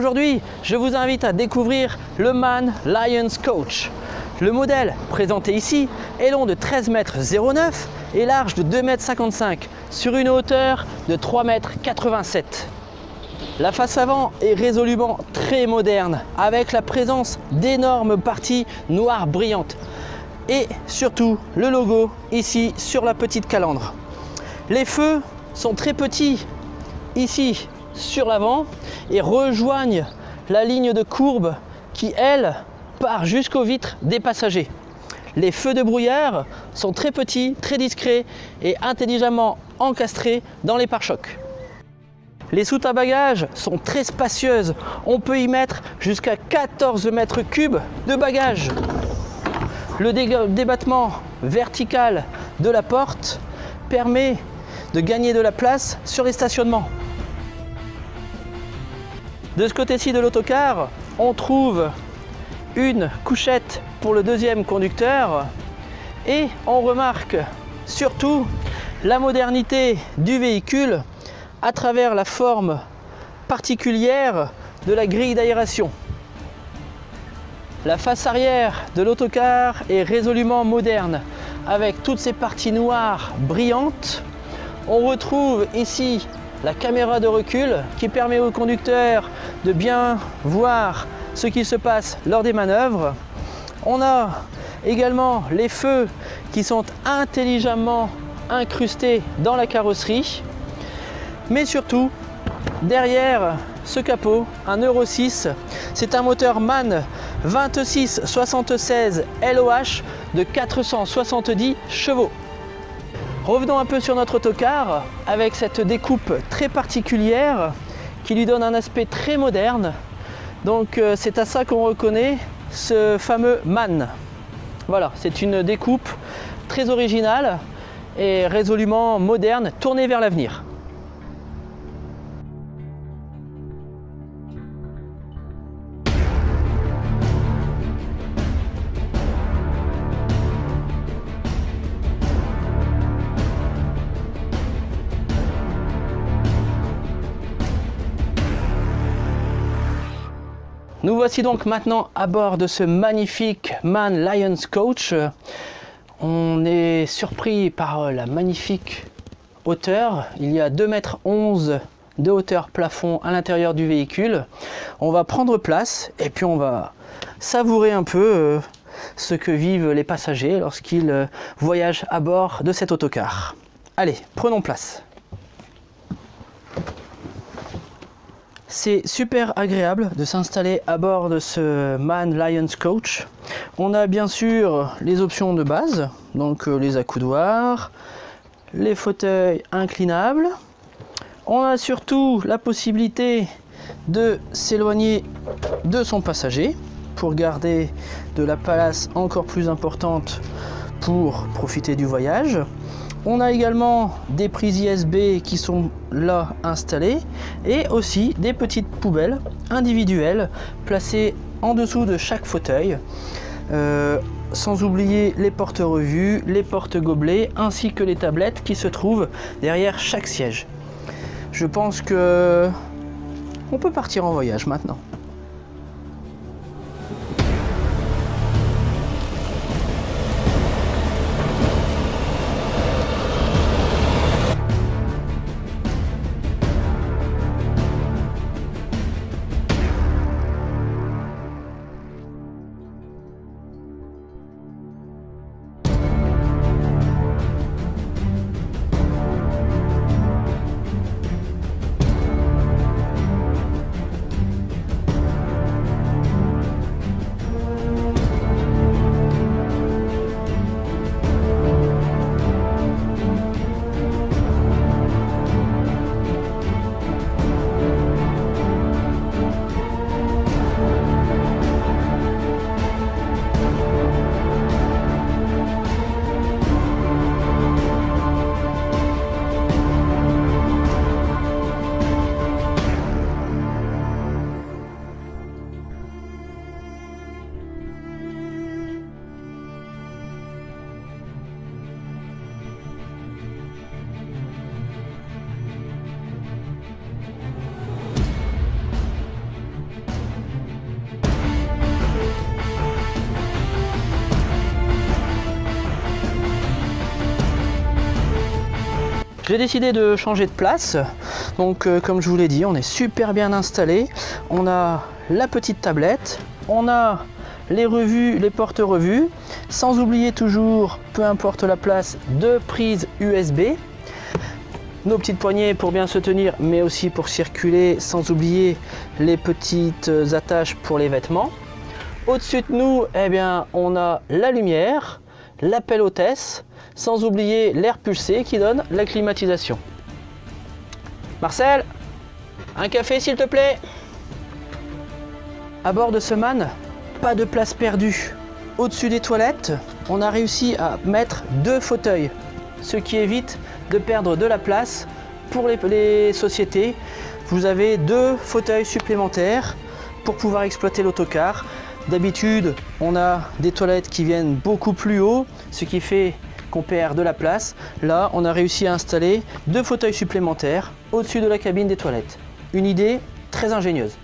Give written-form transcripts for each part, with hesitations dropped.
Aujourd'hui, je vous invite à découvrir le MAN Lions Coach. Le modèle présenté ici est long de 13,09 m et large de 2,55 m sur une hauteur de 3,87 m. La face avant est résolument très moderne avec la présence d'énormes parties noires brillantes et surtout le logo ici sur la petite calandre. Les feux sont très petits ici sur l'avant et rejoignent la ligne de courbe qui, elle, part jusqu'aux vitres des passagers. Les feux de brouillard sont très petits, très discrets et intelligemment encastrés dans les pare-chocs. Les soutes à bagages sont très spacieuses. On peut y mettre jusqu'à 14 mètres cubes de bagages. Le débattement vertical de la porte permet de gagner de la place sur les stationnements. De ce côté-ci de l'autocar, on trouve une couchette pour le deuxième conducteur et on remarque surtout la modernité du véhicule à travers la forme particulière de la grille d'aération. La face arrière de l'autocar est résolument moderne avec toutes ces parties noires brillantes. On retrouve ici la caméra de recul qui permet au conducteur de bien voir ce qui se passe lors des manœuvres. On a également les feux qui sont intelligemment incrustés dans la carrosserie. Mais surtout, derrière ce capot, un Euro 6, c'est un moteur MAN 2676 LOH de 470 chevaux. Revenons un peu sur notre autocar avec cette découpe très particulière qui lui donne un aspect très moderne. Donc c'est à ça qu'on reconnaît ce fameux MAN. Voilà, c'est une découpe très originale et résolument moderne, tournée vers l'avenir. Nous voici donc maintenant à bord de ce magnifique MAN Lions Coach. On est surpris par la magnifique hauteur. Il y a 2,11 m de hauteur plafond à l'intérieur du véhicule. On va prendre place et puis on va savourer un peu ce que vivent les passagers lorsqu'ils voyagent à bord de cet autocar. Allez, prenons place. C'est super agréable de s'installer à bord de ce MAN Lions Coach. On a bien sûr les options de base, donc les accoudoirs, les fauteuils inclinables. On a surtout la possibilité de s'éloigner de son passager pour garder de la place encore plus importante pour profiter du voyage. On a également des prises USB qui sont là installées et aussi des petites poubelles individuelles placées en dessous de chaque fauteuil. Sans oublier les porte-revues, les porte-gobelets ainsi que les tablettes qui se trouvent derrière chaque siège. Je pense que on peut partir en voyage maintenant. j'ai décidé de changer de place. Donc comme je vous l'ai dit, on est super bien installé. On a la petite tablette, on a les revues, les porte-revues, sans oublier toujours, peu importe la place, deux prises USB. Nos petites poignées pour bien se tenir, mais aussi pour circuler, sans oublier les petites attaches pour les vêtements. Au-dessus de nous, eh bien, on a la lumière, l'appel hôtesse, sans oublier l'air pulsé qui donne la climatisation. Marcel, un café s'il te plaît. À bord de ce MAN, pas de place perdue. Au-dessus des toilettes, on a réussi à mettre deux fauteuils, ce qui évite de perdre de la place pour les sociétés. Vous avez deux fauteuils supplémentaires pour pouvoir exploiter l'autocar. D'habitude, on a des toilettes qui viennent beaucoup plus haut, ce qui fait qu'on perd de la place. Là, on a réussi à installer deux fauteuils supplémentaires au-dessus de la cabine des toilettes. Une idée très ingénieuse.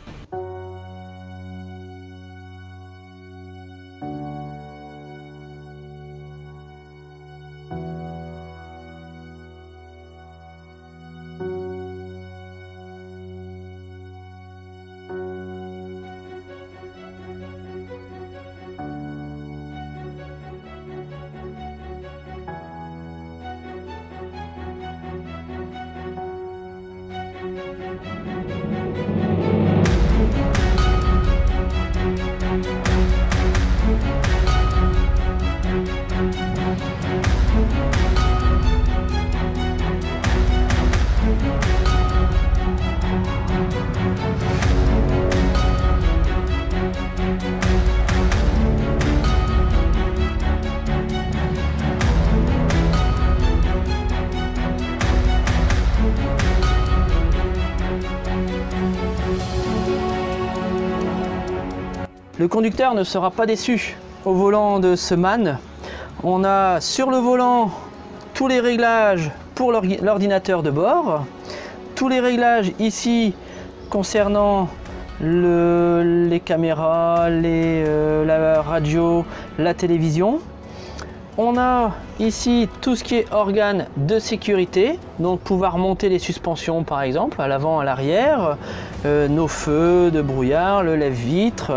Le conducteur ne sera pas déçu. Au volant de ce MAN, on a sur le volant tous les réglages pour l'ordinateur de bord, tous les réglages ici concernant les caméras, la radio, la télévision. On a ici tout ce qui est organes de sécurité, donc pouvoir monter les suspensions par exemple, à l'avant, à l'arrière, nos feux de brouillard, le lève-vitre.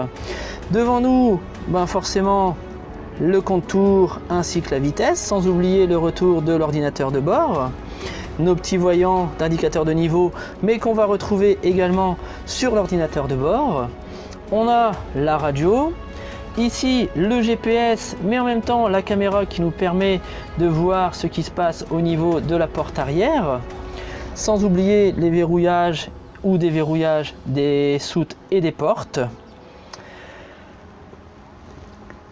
Devant nous, forcément, le contour ainsi que la vitesse, sans oublier le retour de l'ordinateur de bord. Nos petits voyants d'indicateurs de niveau, mais qu'on va retrouver également sur l'ordinateur de bord. On a la radio. Ici, le GPS, mais en même temps la caméra qui nous permet de voir ce qui se passe au niveau de la porte arrière. Sans oublier les verrouillages ou déverrouillages des soutes et des portes.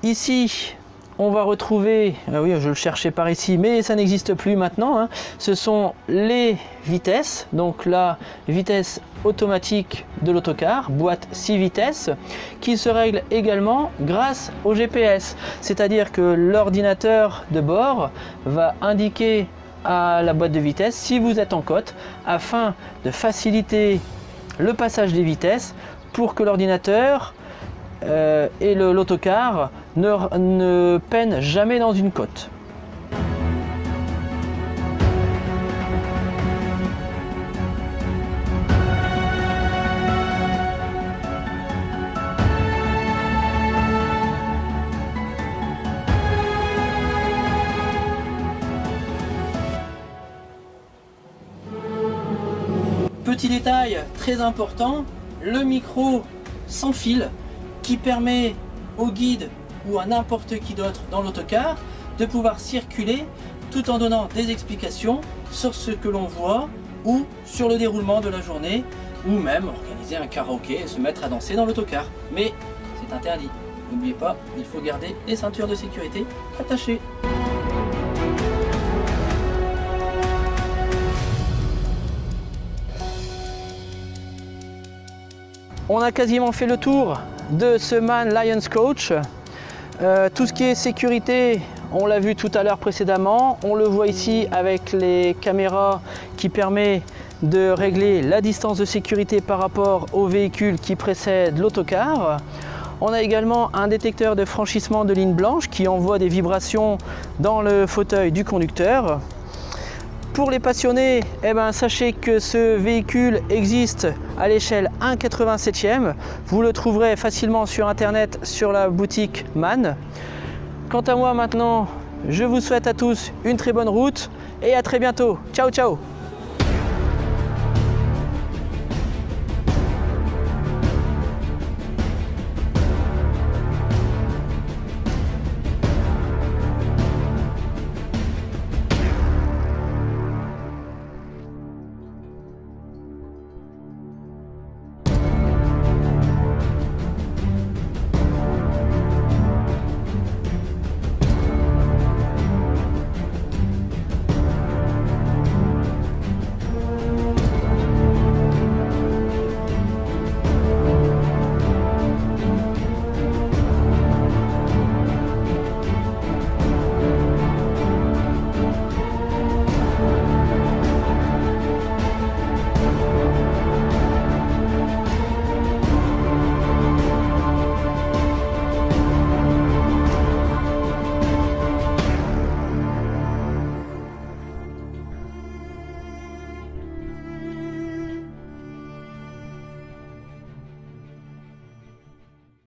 Ici, on va retrouver, oui, je le cherchais par ici, mais ça n'existe plus maintenant, hein. Ce sont les vitesses, donc la vitesse automatique de l'autocar, boîte 6 vitesses, qui se règle également grâce au GPS. C'est-à-dire que l'ordinateur de bord va indiquer à la boîte de vitesse si vous êtes en côte, afin de faciliter le passage des vitesses pour que l'ordinateur et l'autocar ne peinent jamais dans une côte. Petit détail très important, le micro sans fil qui permet au guide ou à n'importe qui d'autre dans l'autocar de pouvoir circuler tout en donnant des explications sur ce que l'on voit ou sur le déroulement de la journée, ou même organiser un karaoké et se mettre à danser dans l'autocar. Mais c'est interdit. N'oubliez pas, il faut garder les ceintures de sécurité attachées. On a quasiment fait le tour de ce MAN Lions Coach. Tout ce qui est sécurité, on l'a vu tout à l'heure précédemment. On le voit ici avec les caméras qui permettent de régler la distance de sécurité par rapport au véhicule qui précède l'autocar. On a également un détecteur de franchissement de ligne blanche qui envoie des vibrations dans le fauteuil du conducteur. Pour les passionnés, sachez que ce véhicule existe à l'échelle 1/87e. Vous le trouverez facilement sur internet sur la boutique MAN. Quant à moi maintenant, je vous souhaite à tous une très bonne route et à très bientôt. Ciao ciao.